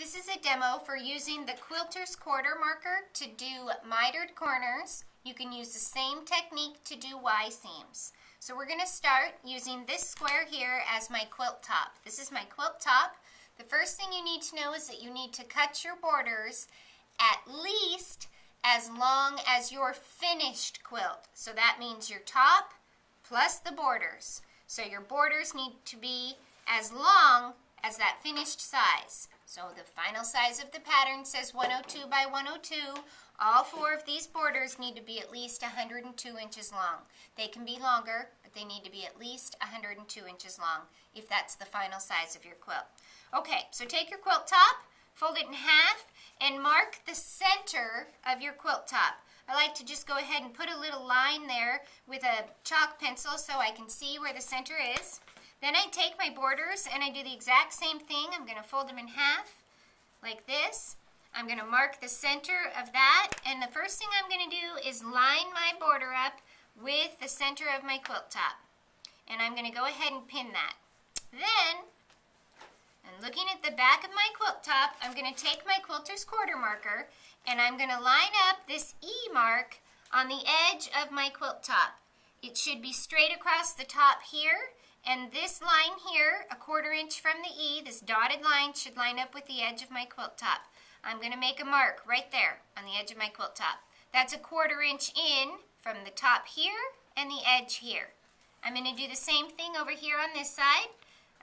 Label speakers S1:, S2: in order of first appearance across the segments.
S1: This is a demo for using the Quilters quarter marker to do mitered corners. You can use the same technique to do Y seams. So we're going to start using this square here as my quilt top. This is my quilt top. The first thing you need to know is that you need to cut your borders at least as long as your finished quilt. So that means your top plus the borders. So your borders need to be as long as that finished size. So the final size of the pattern says 102 by 102. All four of these borders need to be at least 102 inches long. They can be longer, but they need to be at least 102 inches long if that's the final size of your quilt. Okay, so take your quilt top, fold it in half, and mark the center of your quilt top. I like to just go ahead and put a little line there with a chalk pencil so I can see where the center is. Then I take my borders and I do the exact same thing. I'm going to fold them in half like this. I'm going to mark the center of that, and the first thing I'm going to do is line my border up with the center of my quilt top. And I'm going to go ahead and pin that. Then, and looking at the back of my quilt top, I'm going to take my Quilters quarter marker and I'm going to line up this E mark on the edge of my quilt top. It should be straight across the top here. And this line here, a 1/4 inch from the E, this dotted line should line up with the edge of my quilt top. I'm going to make a mark right there on the edge of my quilt top. That's a 1/4 inch in from the top here and the edge here. I'm going to do the same thing over here on this side.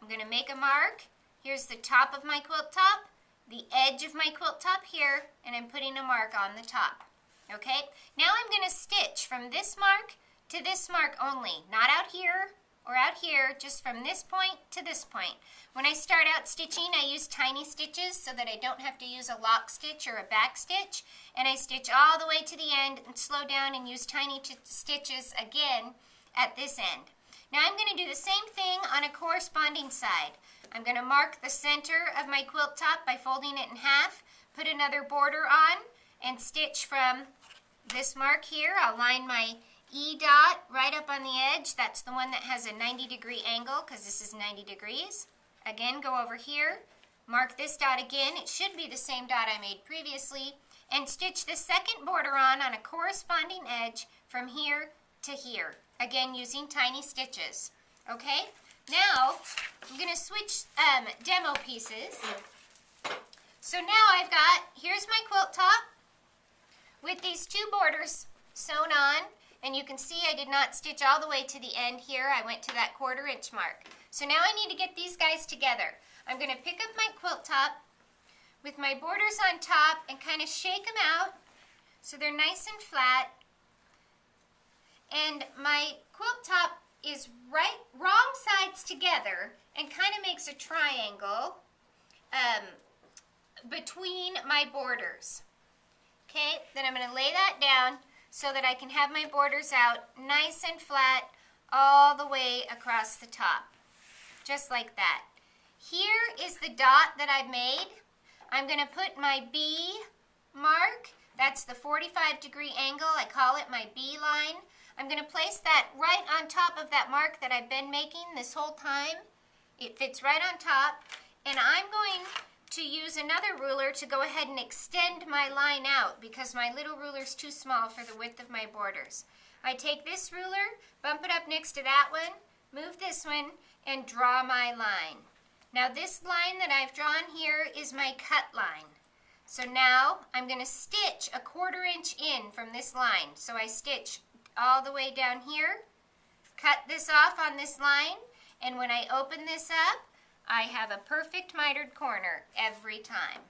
S1: I'm going to make a mark. Here's the top of my quilt top, the edge of my quilt top here, and I'm putting a mark on the top. Okay? Now I'm going to stitch from this mark to this mark only, not out here or out here, just from this point to this point. When I start out stitching, I use tiny stitches so that I don't have to use a lock stitch or a back stitch, and I stitch all the way to the end and slow down and use tiny stitches again at this end. Now I'm going to do the same thing on a corresponding side. I'm going to mark the center of my quilt top by folding it in half, put another border on, and stitch from this mark here. I'll line my E dot right up on the edge. That's the one that has a 90-degree angle because this is 90 degrees. Again, go over here, mark this dot again. It should be the same dot I made previously, and stitch the second border on a corresponding edge from here to here. Again, using tiny stitches. Okay, now I'm going to switch demo pieces. So now I've got, here's my quilt top with these two borders sewn on. And you can see I did not stitch all the way to the end here. I went to that 1/4 inch mark. So now I need to get these guys together. I'm going to pick up my quilt top with my borders on top and kind of shake them out so they're nice and flat. And my quilt top is wrong sides together and kind of makes a triangle between my borders. Okay, then I'm going to lay that down so that I can have my borders out nice and flat all the way across the top, just like that. Here is the dot that I've made. I'm going to put my B mark. That's the 45-degree angle. I call it my B line. I'm going to place that right on top of that mark that I've been making this whole time. It fits right on top, and I'm going to use another ruler to go ahead and extend my line out because my little ruler is too small for the width of my borders. I take this ruler, bump it up next to that one, move this one, and draw my line. Now this line that I've drawn here is my cut line. So now I'm going to stitch a 1/4 inch in from this line. So I stitch all the way down here, cut this off on this line, and when I open this up, I have a perfect mitered corner every time.